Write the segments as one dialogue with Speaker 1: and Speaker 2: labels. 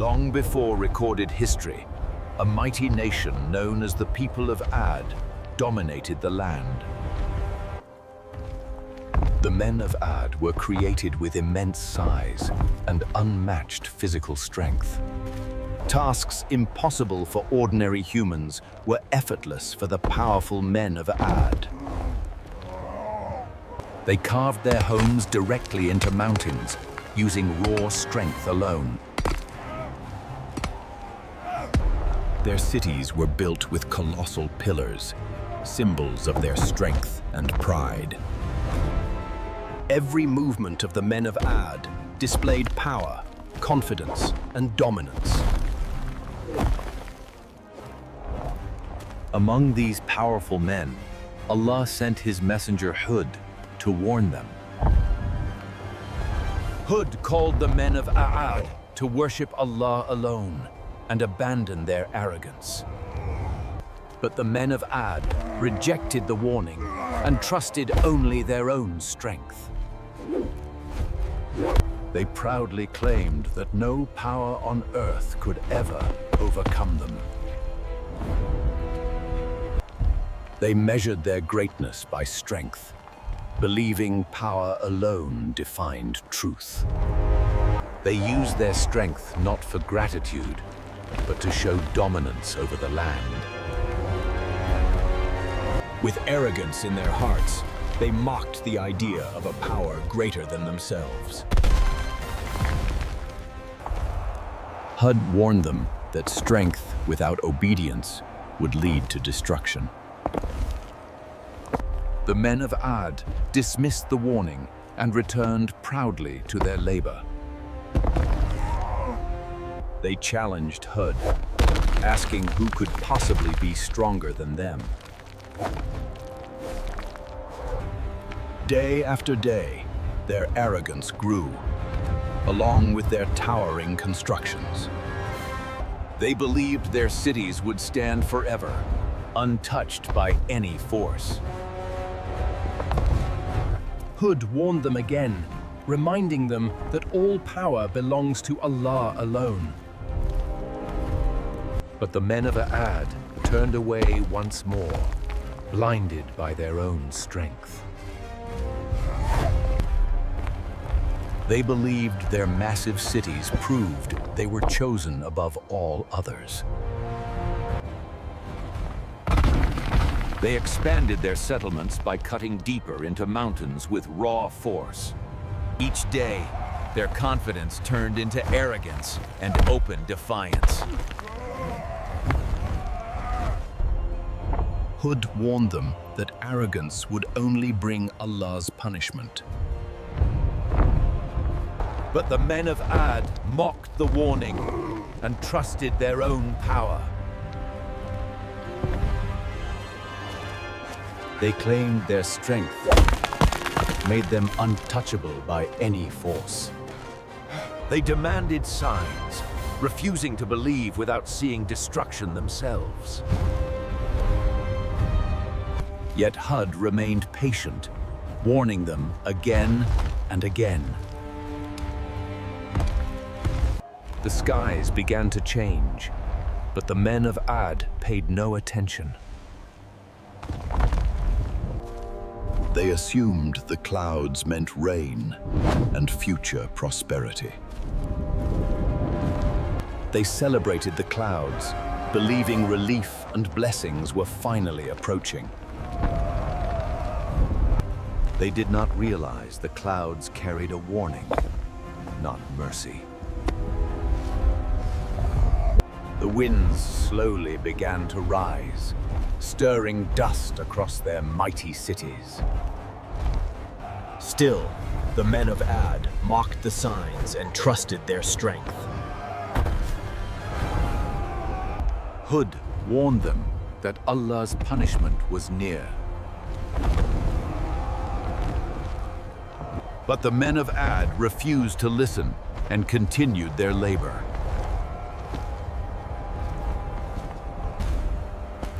Speaker 1: Long before recorded history, a mighty nation known as the people of Ad dominated the land. The men of Ad were created with immense size and unmatched physical strength. Tasks impossible for ordinary humans were effortless for the powerful men of Ad. They carved their homes directly into mountains, using raw strength alone. Their cities were built with colossal pillars, symbols of their strength and pride. Every movement of the men of Ad displayed power, confidence, and dominance. Among these powerful men, Allah sent his messenger Hud to warn them. Hud called the men of Ad to worship Allah alone and abandon their arrogance. But the men of Ad rejected the warning and trusted only their own strength. They proudly claimed that no power on earth could ever overcome them. They measured their greatness by strength, believing power alone defined truth. They used their strength not for gratitude, but to show dominance over the land. With arrogance in their hearts, they mocked the idea of a power greater than themselves. Hud warned them that strength without obedience would lead to destruction. The men of Ad dismissed the warning and returned proudly to their labor. They challenged Hud, asking who could possibly be stronger than them. Day after day, their arrogance grew, along with their towering constructions. They believed their cities would stand forever, untouched by any force. Hud warned them again, reminding them that all power belongs to Allah alone. But the men of Ad turned away once more, blinded by their own strength. They believed their massive cities proved they were chosen above all others. They expanded their settlements by cutting deeper into mountains with raw force. Each day, their confidence turned into arrogance and open defiance. Hud warned them that arrogance would only bring Allah's punishment. But the men of Ad mocked the warning and trusted their own power. They claimed their strength made them untouchable by any force. They demanded signs, refusing to believe without seeing destruction themselves. Yet Hud remained patient, warning them again and again. The skies began to change, but the men of Ad paid no attention. They assumed the clouds meant rain and future prosperity. They celebrated the clouds, believing relief and blessings were finally approaching. They did not realize the clouds carried a warning, not mercy. The winds slowly began to rise, stirring dust across their mighty cities. Still, the men of Ad mocked the signs and trusted their strength. Hud warned them that Allah's punishment was near. But the men of Ad refused to listen and continued their labor.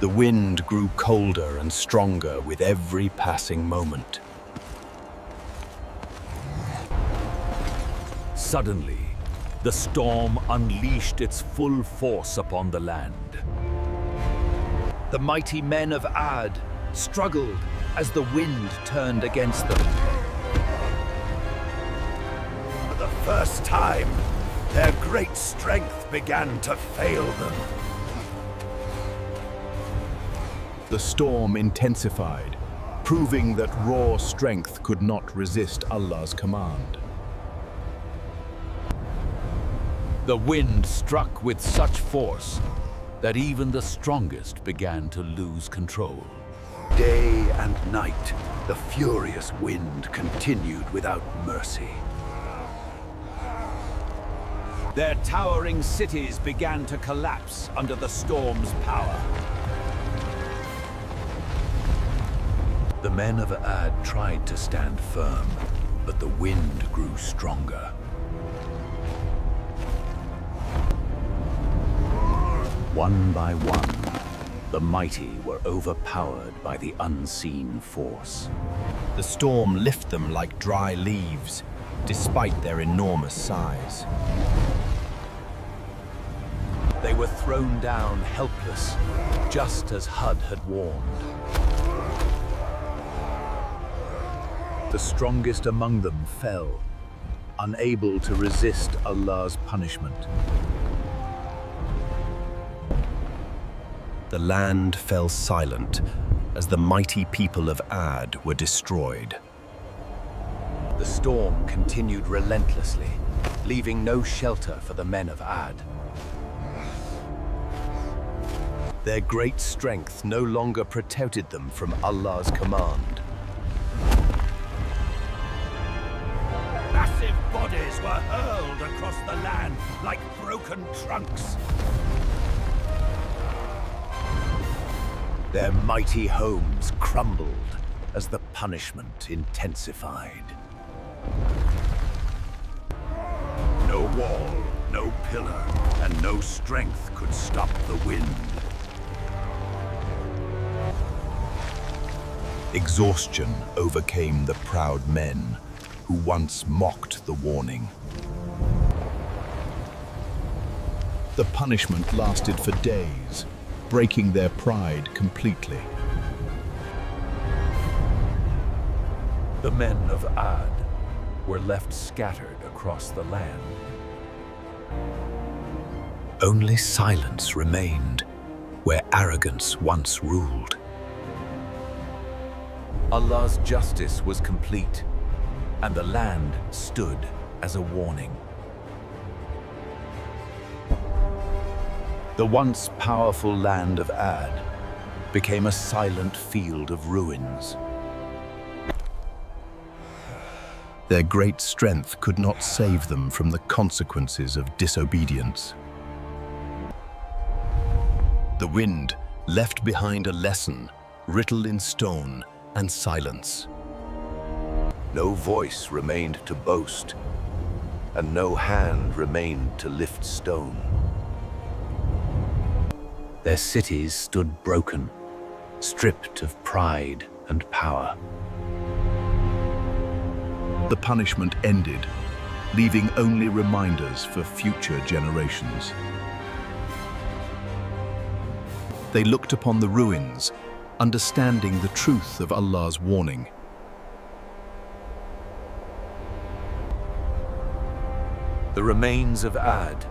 Speaker 1: The wind grew colder and stronger with every passing moment. Suddenly,
Speaker 2: The storm unleashed its full force upon the land.
Speaker 1: The mighty men of Ad struggled as the wind turned against them. For the first time, their great strength began to fail them. The storm intensified, proving that raw strength could not resist Allah's command.
Speaker 2: The wind struck with such force that even the strongest began to lose control.
Speaker 1: Day and night, the furious wind continued without mercy.
Speaker 2: Their towering cities began to collapse under the storm's power.
Speaker 1: The men of Ad tried to stand firm, but the wind grew stronger. One by one, the mighty were overpowered by the unseen force.
Speaker 3: The storm lifted them like dry leaves, despite their enormous size.
Speaker 1: They were thrown down helpless, just as Hud had warned. The strongest among them fell, unable to resist Allah's punishment.
Speaker 3: The land fell silent as the mighty people of Ad were destroyed.
Speaker 1: The storm continued relentlessly, leaving no shelter for the men of Ad. Their great strength no longer protected them from Allah's command.
Speaker 2: Massive bodies were hurled across the land like broken trunks.
Speaker 1: Their mighty homes crumbled as the punishment intensified. No wall, no pillar, and no strength could stop the wind. Exhaustion overcame the proud men who once mocked the warning. The punishment lasted for days, breaking their pride completely. The men of Ad were left scattered across the land. Only silence remained where arrogance once ruled. Allah's justice was complete, and the land stood as a warning. The once powerful land of Ad became a silent field of ruins. Their great strength could not save them from the consequences of disobedience. The wind left behind a lesson written in stone and silence. No voice remained to boast, and no hand remained to lift stone. Their cities stood broken, stripped of pride and power. The punishment ended, leaving only reminders for future generations. They looked upon the ruins, understanding the truth of Allah's warning. The remains of Ad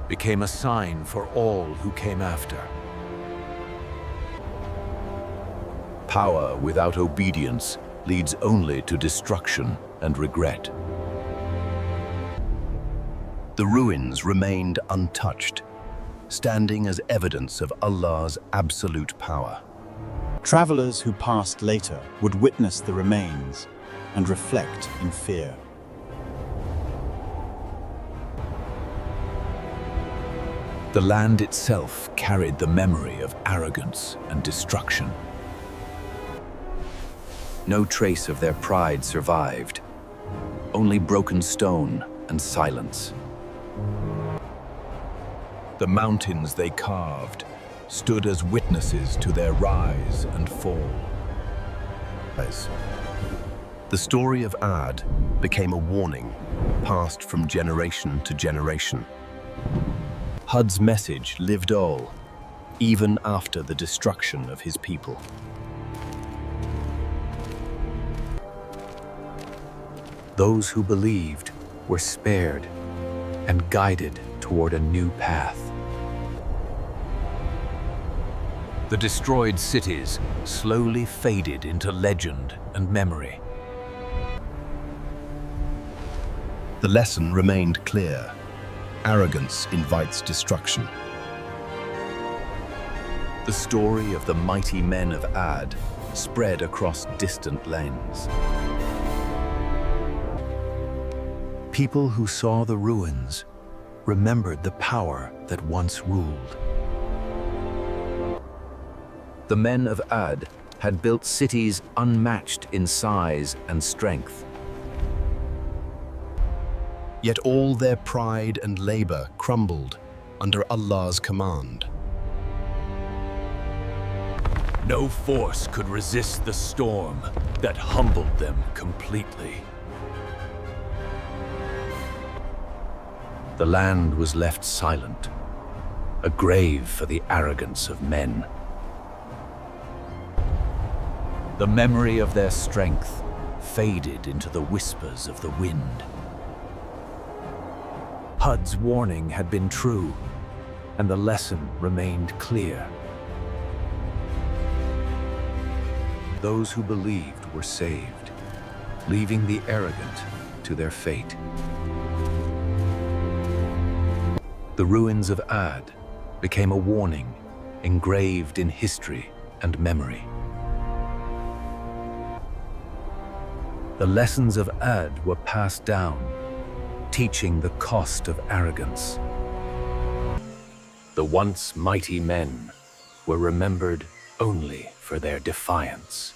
Speaker 1: became a sign for all who came after. Power without obedience leads only to destruction and regret. The ruins remained untouched, standing as evidence of Allah's absolute power.
Speaker 4: Travelers who passed later would witness the remains and reflect in fear.
Speaker 1: The land itself carried the memory of arrogance and destruction. No trace of their pride survived, only broken stone and silence. The mountains they carved stood as witnesses to their rise and fall.
Speaker 3: The story of Ad became a warning, passed from generation to generation. Hud's message lived on, even after the destruction of his people.
Speaker 1: Those who believed were spared and guided toward a new path.
Speaker 2: The destroyed cities slowly faded into legend and memory.
Speaker 3: The lesson remained clear. Arrogance invites destruction.
Speaker 1: The story of the mighty men of Ad spread across distant lands. People who saw the ruins remembered the power that once ruled. The men of Ad had built cities unmatched in size and strength.
Speaker 3: Yet all their pride and labor crumbled under Allah's command.
Speaker 2: No force could resist the storm that humbled them completely.
Speaker 1: The land was left silent, a grave for the arrogance of men.
Speaker 2: The memory of their strength faded into the whispers of the wind.
Speaker 1: Hud's warning had been true, and the lesson remained clear. Those who believed were saved, leaving the arrogant to their fate. The ruins of Ad became a warning engraved in history and memory. The lessons of Ad were passed down, teaching the cost of arrogance. The once mighty men were remembered only for their defiance.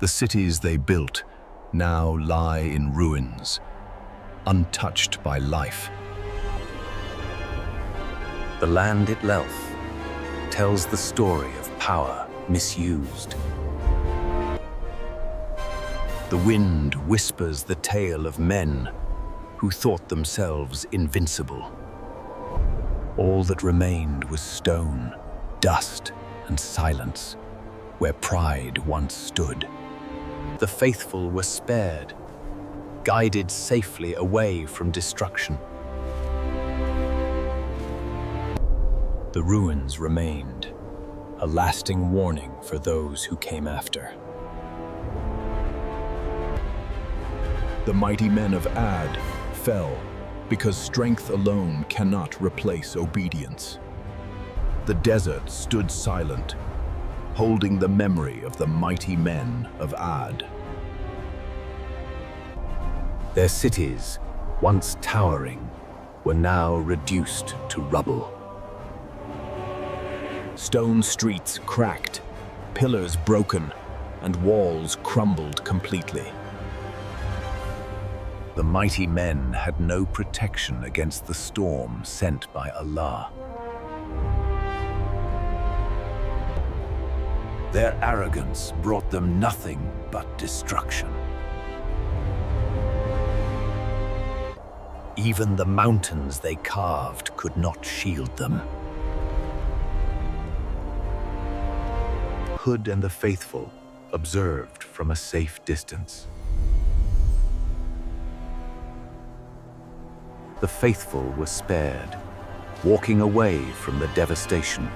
Speaker 3: The cities they built now lie in ruins, untouched by life.
Speaker 1: The land itself tells the story of power misused. The wind whispers the tale of men who thought themselves invincible. All that remained was stone, dust, and silence, where pride once stood. The faithful were spared, guided safely away from destruction. The ruins remained, a lasting warning for those who came after.
Speaker 3: The mighty men of Ad fell because strength alone cannot replace obedience. The desert stood silent, holding the memory of the mighty men of Ad.
Speaker 1: Their cities, once towering, were now reduced to rubble. Stone streets cracked, pillars broken, and walls crumbled completely. The mighty men had no protection against the storm sent by Allah. Their arrogance brought them nothing but destruction. Even the mountains they carved could not shield them. Hud and the faithful observed from a safe distance. The faithful were spared, walking away from the devastation.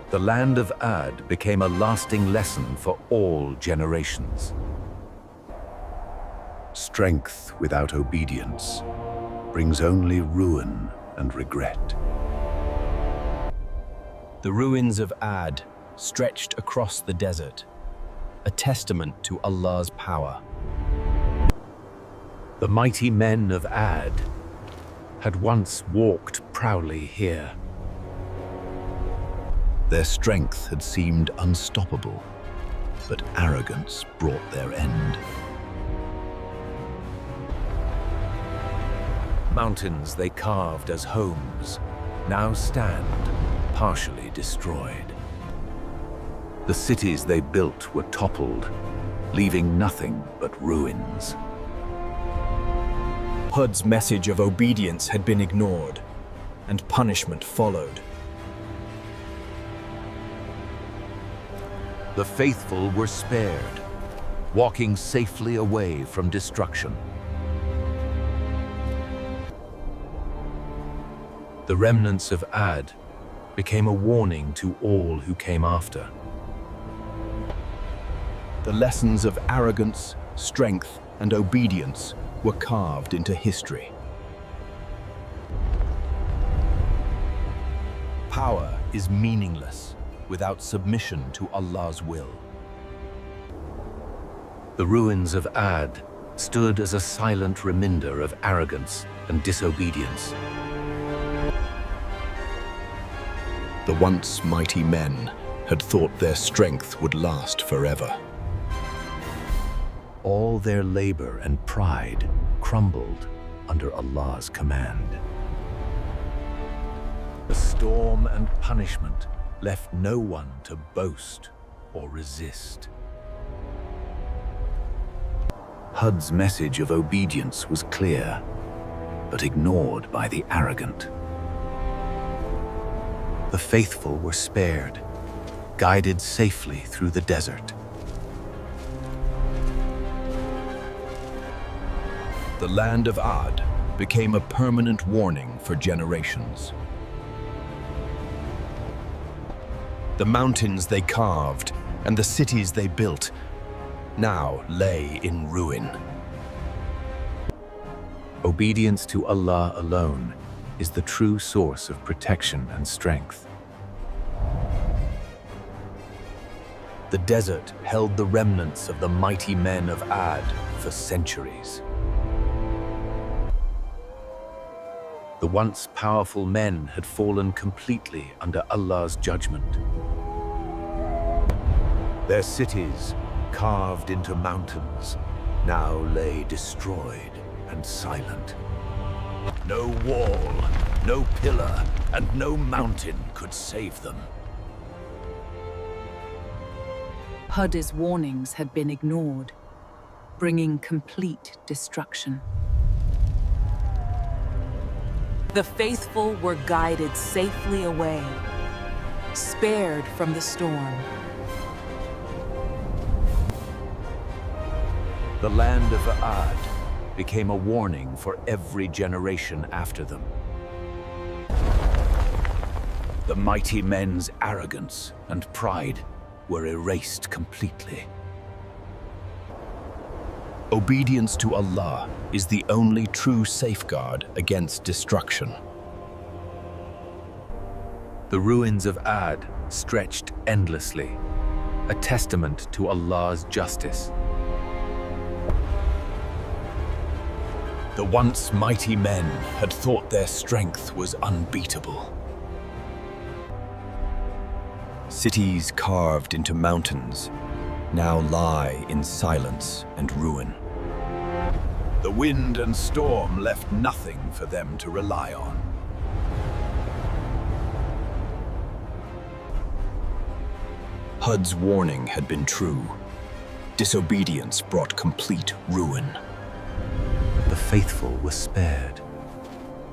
Speaker 1: The land of Ad became a lasting lesson for all generations. Strength without obedience brings only ruin and regret.
Speaker 3: The ruins of Ad stretched across the desert, a testament to Allah's power.
Speaker 1: The mighty men of Ad had once walked proudly here. Their strength had seemed unstoppable, but arrogance brought their end. Mountains they carved as homes, now stand partially destroyed. The cities they built were toppled, leaving nothing but ruins.
Speaker 5: Hud's message of obedience had been ignored, and punishment followed.
Speaker 2: The faithful were spared, walking safely away from destruction.
Speaker 1: The remnants of Ad became a warning to all who came after.
Speaker 3: The lessons of arrogance, strength, and obedience were carved into history.
Speaker 1: Power is meaningless without submission to Allah's will. The ruins of Ad stood as a silent reminder of arrogance and disobedience.
Speaker 3: The once mighty men had thought their strength would last forever.
Speaker 1: All their labor and pride crumbled under Allah's command. The storm and punishment left no one to boast or resist. Hud's message of obedience was clear, but ignored by the arrogant. The faithful were spared, guided safely through the desert.
Speaker 3: The land of Ad became a permanent warning for generations. The mountains they carved and the cities they built now lay in ruin.
Speaker 1: Obedience to Allah alone is the true source of protection and strength. The desert held the remnants of the mighty men of Ad for centuries. The once powerful men had fallen completely under Allah's judgment. Their cities, carved into mountains, now lay destroyed and silent. No wall, no pillar, and no mountain could save them.
Speaker 6: Hud's warnings had been ignored, bringing complete destruction. The faithful were guided safely away, spared from the storm.
Speaker 1: The land of Ad became a warning for every generation after them. The mighty men's arrogance and pride were erased completely.
Speaker 3: Obedience to Allah is the only true safeguard against destruction.
Speaker 1: The ruins of Ad stretched endlessly, a testament to Allah's justice. The once mighty men had thought their strength was unbeatable. Cities carved into mountains now lie in silence and ruin. The wind and storm left nothing for them to rely on.
Speaker 3: Hud's warning had been true. Disobedience brought complete ruin.
Speaker 1: The faithful were spared,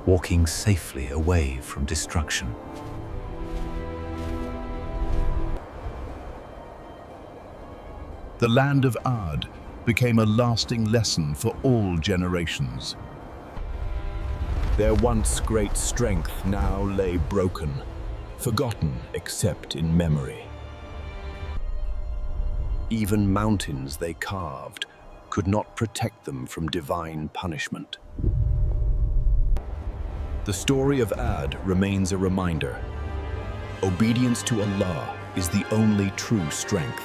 Speaker 1: walking safely away from destruction.
Speaker 3: The land of Ad became a lasting lesson for all generations. Their once great strength now lay broken, forgotten except in memory. Even mountains they carved could not protect them from divine punishment. The story of Ad remains a reminder. Obedience to Allah is the only true strength.